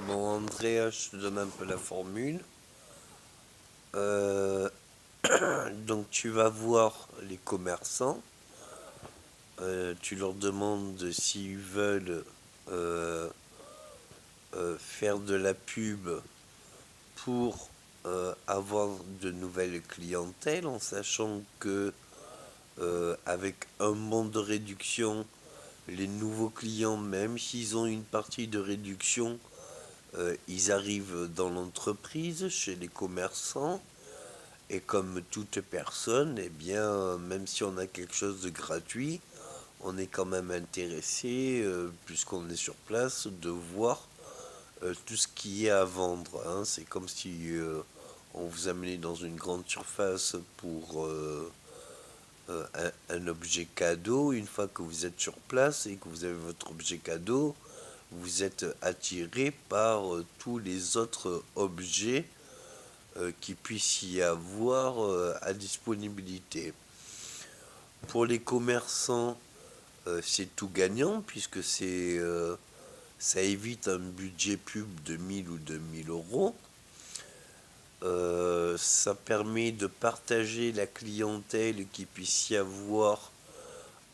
Bon, Andrea, je te donne un peu la formule. Euh, donc, tu vas voir les commerçants. Tu leur demandes s'ils veulent euh, faire de la pub pour avoir de nouvelles clientèles, en sachant que avec un bon de réduction, les nouveaux clients, même s'ils ont une partie de réduction, ils arrivent dans l'entreprise, chez les commerçants. Et comme toute personne, eh bien, même si on a quelque chose de gratuit, on est quand même intéressé, puisqu'on est sur place, de voir tout ce qui est à vendre, hein. C'est comme si on vous amenait dans une grande surface pour un objet cadeau. Une fois que vous êtes sur place et que vous avez votre objet cadeau, vous êtes attiré par tous les autres objets qu'il puisse y avoir à disponibilité. Pour les commerçants, c'est tout gagnant puisque ça évite un budget pub de 1000 ou 2000 euros. Ça permet de partager la clientèle qu'il puisse y avoir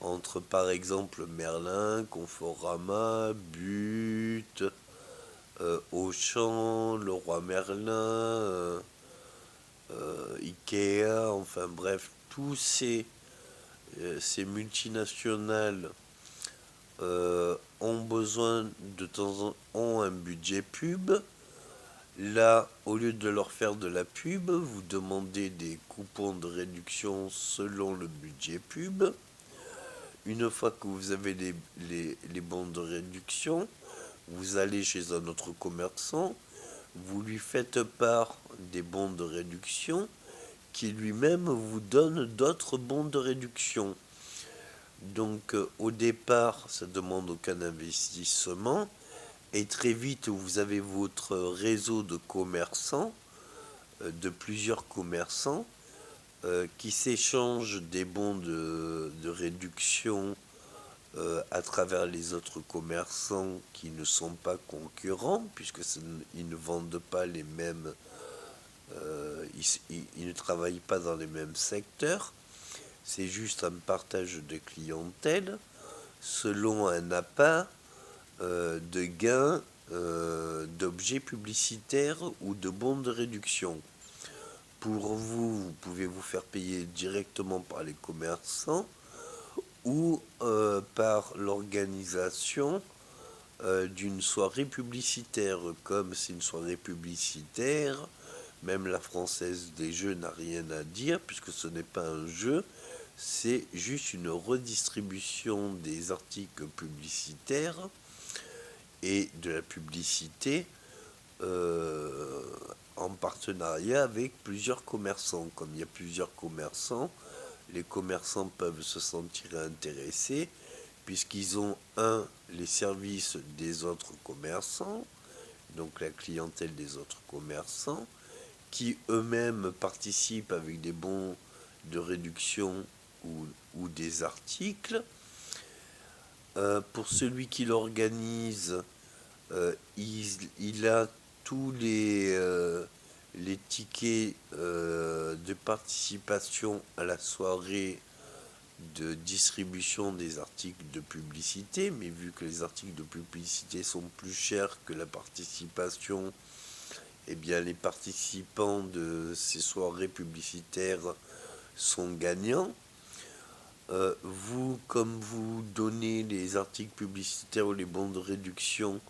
entre par exemple Merlin, Conforama, But, Auchan, Leroy Merlin, Ikea, enfin bref, tous ces multinationales ont besoin de temps en temps, ont un budget pub. Là, au lieu de leur faire de la pub, vous demandez des coupons de réduction selon le budget pub. Une fois que vous avez les bons de réduction, vous allez chez un autre commerçant, vous lui faites part des bons de réduction qui lui-même vous donne d'autres bons de réduction. Donc au départ, ça ne demande aucun investissement et très vite vous avez votre réseau de commerçants, de plusieurs commerçants qui s'échangent des bons de réduction à travers les autres commerçants qui ne sont pas concurrents puisque ils ne vendent pas les mêmes, ils ne travaillent pas dans les mêmes secteurs. C'est juste un partage de clientèle selon un appât de gains d'objets publicitaires ou de bons de réduction. Pour vous, vous pouvez vous faire payer directement par les commerçants ou par l'organisation d'une soirée publicitaire. Comme c'est une soirée publicitaire, même la Française des Jeux n'a rien à dire puisque ce n'est pas un jeu, c'est juste une redistribution des articles publicitaires et de la publicité en partenariat avec plusieurs commerçants. Comme il y a plusieurs commerçants, les commerçants peuvent se sentir intéressés puisqu'ils ont les services des autres commerçants, donc la clientèle des autres commerçants, qui eux-mêmes participent avec des bons de réduction ou des articles. Pour celui qui l'organise, il a tous les tickets de participation à la soirée de distribution des articles de publicité, mais vu que les articles de publicité sont plus chers que la participation, eh bien les participants de ces soirées publicitaires sont gagnants. Vous, comme vous donnez les articles publicitaires ou les bons de réduction,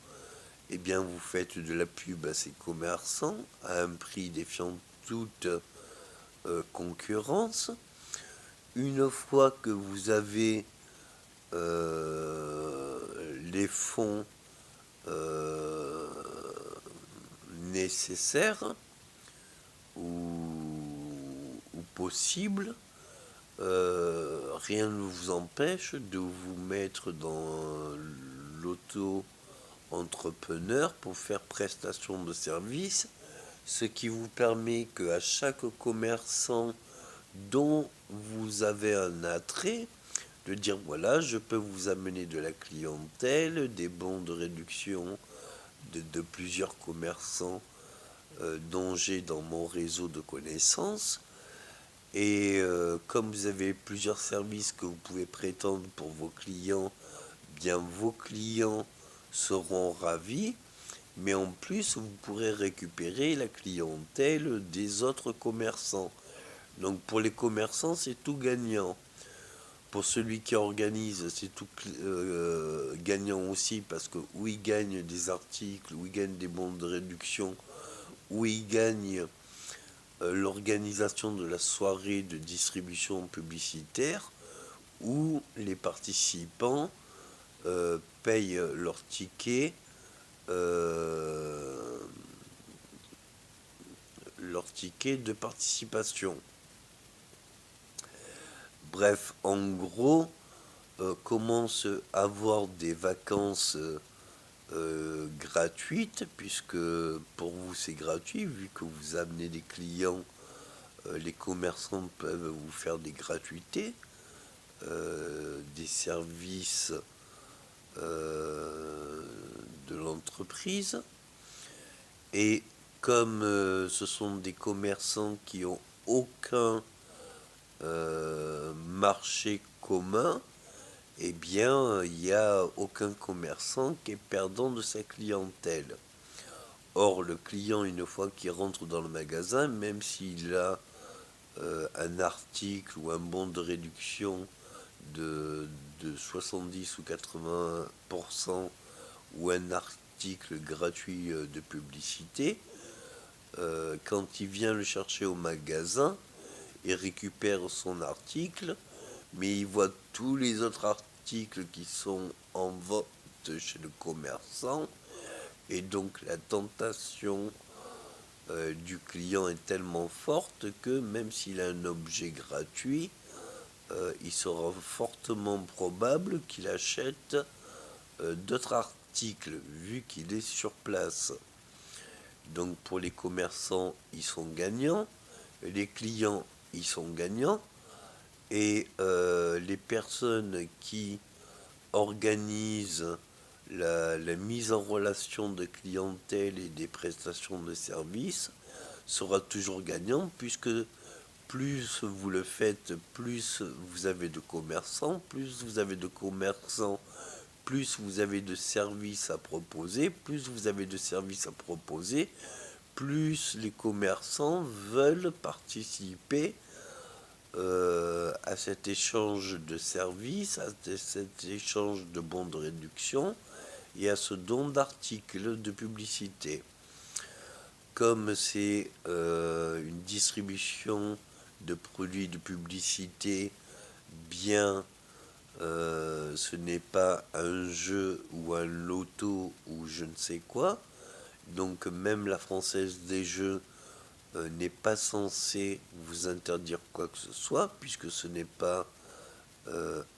eh bien vous faites de la pub à ces commerçants à un prix défiant toute concurrence. Une fois que vous avez les fonds nécessaires ou possibles, rien ne vous empêche de vous mettre dans l'auto-entrepreneur pour faire prestation de service, ce qui vous permet qu'à chaque commerçant dont vous avez un attrait, de dire voilà, je peux vous amener de la clientèle, des bons de réduction de plusieurs commerçants dont j'ai dans mon réseau de connaissances. Et comme vous avez plusieurs services que vous pouvez prétendre pour vos clients, bien vos clients seront ravis, mais en plus vous pourrez récupérer la clientèle des autres commerçants. Donc pour les commerçants, c'est tout gagnant. Pour celui qui organise, c'est tout gagnant aussi, parce que où il gagne des articles, où il gagne des bons de réduction, où il gagne l'organisation de la soirée de distribution publicitaire, où les participants payent leur ticket, de participation. Bref, en gros, comment avoir des vacances gratuites, puisque pour vous c'est gratuit, vu que vous amenez des clients, les commerçants peuvent vous faire des gratuités, des services de l'entreprise. Et comme ce sont des commerçants qui ont aucun marché commun, eh bien, il n'y a aucun commerçant qui est perdant de sa clientèle. Or, le client, une fois qu'il rentre dans le magasin, même s'il a un article ou un bon de réduction de 70 ou 80%, ou un article gratuit de publicité, quand il vient le chercher au magasin, il récupère son article, mais il voit tous les autres articles qui sont en vente chez le commerçant, et donc la tentation du client est tellement forte que même s'il a un objet gratuit, il sera fortement probable qu'il achète d'autres articles vu qu'il est sur place. Donc pour les commerçants, ils sont gagnants, les clients, ils sont gagnants, et les personnes qui organisent la mise en relation de clientèle et des prestations de services sera toujours gagnant, puisque plus vous le faites, plus vous avez de commerçants, plus vous avez de commerçants, plus vous avez de services à proposer, plus vous avez de services à proposer, plus les commerçants veulent participer à cet échange de services, à cet échange de bons de réduction et à ce don d'articles de publicité. Comme c'est une distribution de produits de publicité, bien ce n'est pas un jeu ou un loto ou je ne sais quoi, donc même la Française des Jeux n'est pas censée vous interdire quoi que ce soit, puisque ce n'est pas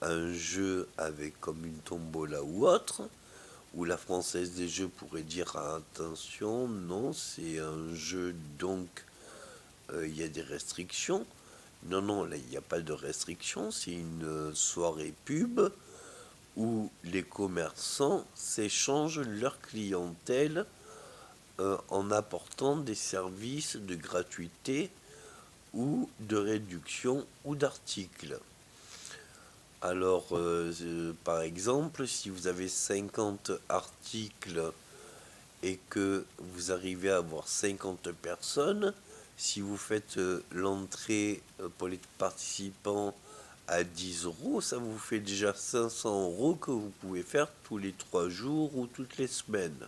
un jeu avec comme une tombola ou autre, où la Française des Jeux pourrait dire ah, attention, non, c'est un jeu, donc il y a des restrictions. Non, non, là, il n'y a pas de restrictions, c'est une soirée pub où les commerçants s'échangent leur clientèle en apportant des services de gratuité ou de réduction ou d'articles. Alors, par exemple, si vous avez 50 articles et que vous arrivez à avoir 50 personnes, si vous faites l'entrée pour les participants à 10 euros, ça vous fait déjà 500 euros que vous pouvez faire tous les 3 jours ou toutes les semaines.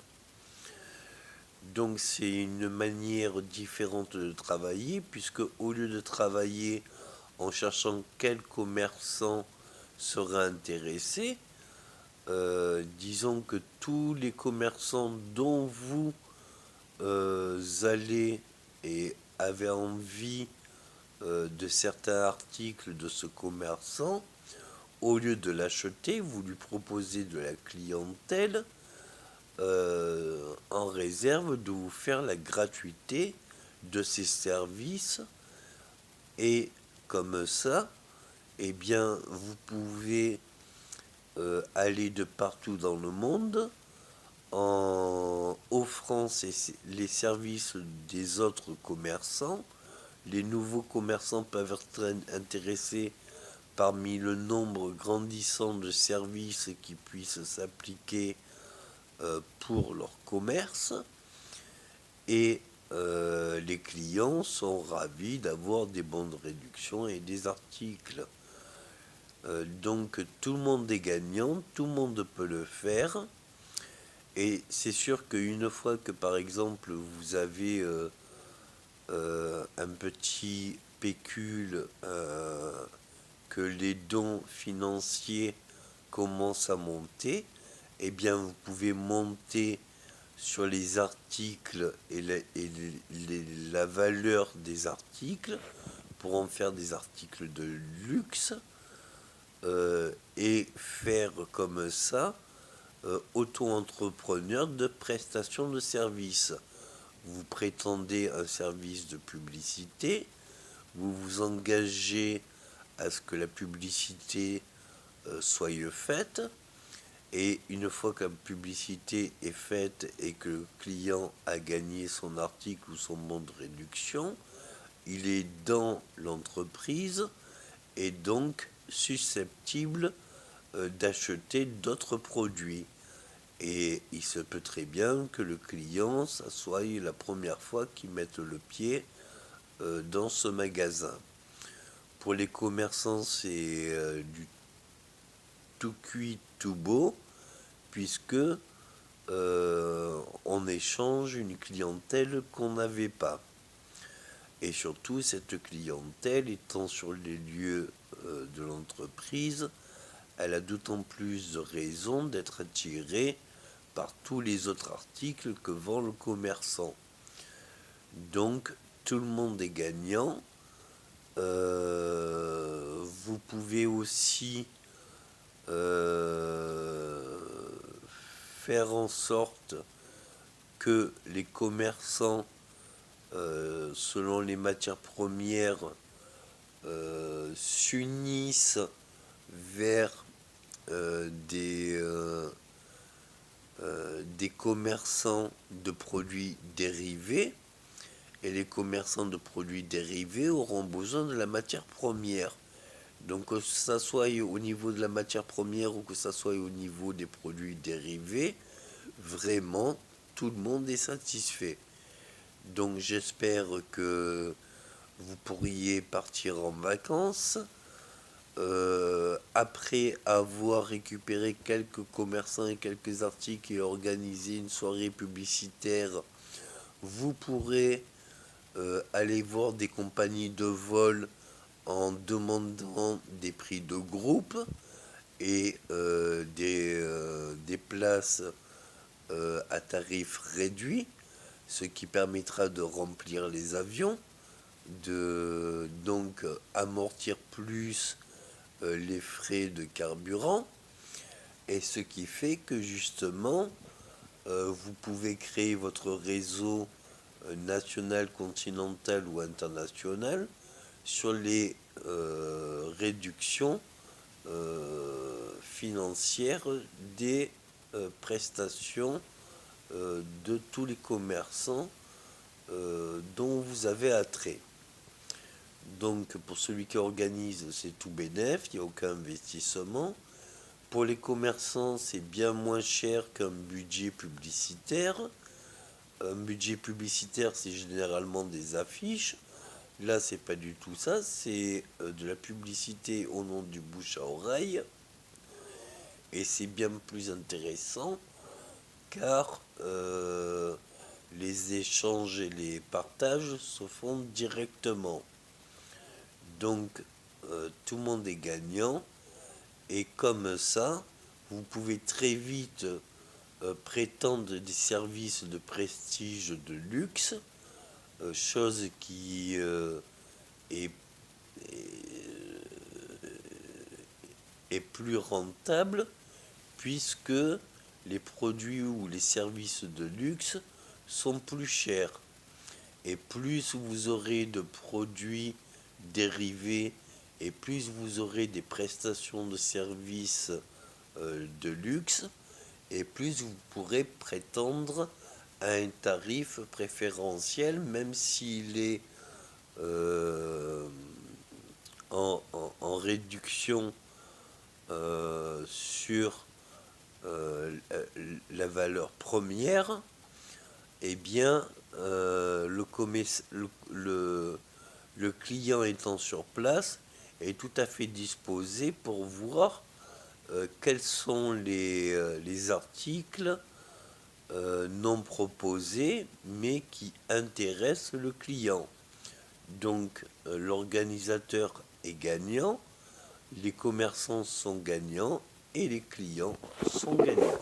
Donc c'est une manière différente de travailler, puisque au lieu de travailler en cherchant quel commerçant sera intéressé, disons que tous les commerçants dont vous allez et avez envie de certains articles de ce commerçant, au lieu de l'acheter, vous lui proposez de la clientèle en réserve de vous faire la gratuité de ces services, et comme ça, eh bien, vous pouvez aller de partout dans le monde offrant les services des autres commerçants. Les nouveaux commerçants peuvent être intéressés parmi le nombre grandissant de services qui puissent s'appliquer pour leur commerce. Et les clients sont ravis d'avoir des bons de réduction et des articles. Donc tout le monde est gagnant, tout le monde peut le faire. Et c'est sûr qu'une fois que par exemple vous avez un petit pécule, que les dons financiers commencent à monter, eh bien vous pouvez monter sur les articles et la valeur des articles pour en faire des articles de luxe, et faire comme ça auto-entrepreneur de prestation de services. Vous prétendez un service de publicité, vous vous engagez à ce que la publicité soit faite, et une fois que la publicité est faite et que le client a gagné son article ou son bon de réduction, il est dans l'entreprise et donc susceptible d'acheter d'autres produits. Et il se peut très bien que le client, ça soit la première fois qu'il mette le pied dans ce magasin. Pour les commerçants, c'est du tout cuit, tout beau, puisque on échange une clientèle qu'on n'avait pas. Et surtout, cette clientèle étant sur les lieux de l'entreprise, elle a d'autant plus de raisons d'être attirée par tous les autres articles que vend le commerçant. Donc, tout le monde est gagnant. Vous pouvez aussi faire en sorte que les commerçants, selon les matières premières, s'unissent vers des commerçants de produits dérivés, et les commerçants de produits dérivés auront besoin de la matière première. Donc que ça soit au niveau de la matière première ou que ça soit au niveau des produits dérivés, vraiment tout le monde est satisfait. Donc j'espère que vous pourriez partir en vacances. Après avoir récupéré quelques commerçants et quelques articles et organisé une soirée publicitaire, vous pourrez aller voir des compagnies de vol en demandant des prix de groupe et des places à tarif réduit, ce qui permettra de remplir les avions, de donc amortir plus les frais de carburant, et ce qui fait que justement vous pouvez créer votre réseau national, continental ou international sur les réductions financières des prestations de tous les commerçants dont vous avez attrait. Donc pour celui qui organise, c'est tout bénef, il n'y a aucun investissement. Pour les commerçants, c'est bien moins cher qu'un budget publicitaire. Un budget publicitaire, c'est généralement des affiches. Là, c'est pas du tout ça, c'est de la publicité au nom du bouche à oreille. Et c'est bien plus intéressant car les échanges et les partages se font directement. Donc, tout le monde est gagnant. Et comme ça, vous pouvez très vite prétendre des services de prestige de luxe, chose qui est plus rentable, puisque les produits ou les services de luxe sont plus chers. Et plus vous aurez de produits dérivés, et plus vous aurez des prestations de services de luxe, et plus vous pourrez prétendre à un tarif préférentiel, même s'il est en réduction sur la valeur première, eh bien, le client étant sur place est tout à fait disposé pour voir quels sont les articles non proposés mais qui intéressent le client. Donc l'organisateur est gagnant, les commerçants sont gagnants et les clients sont gagnants.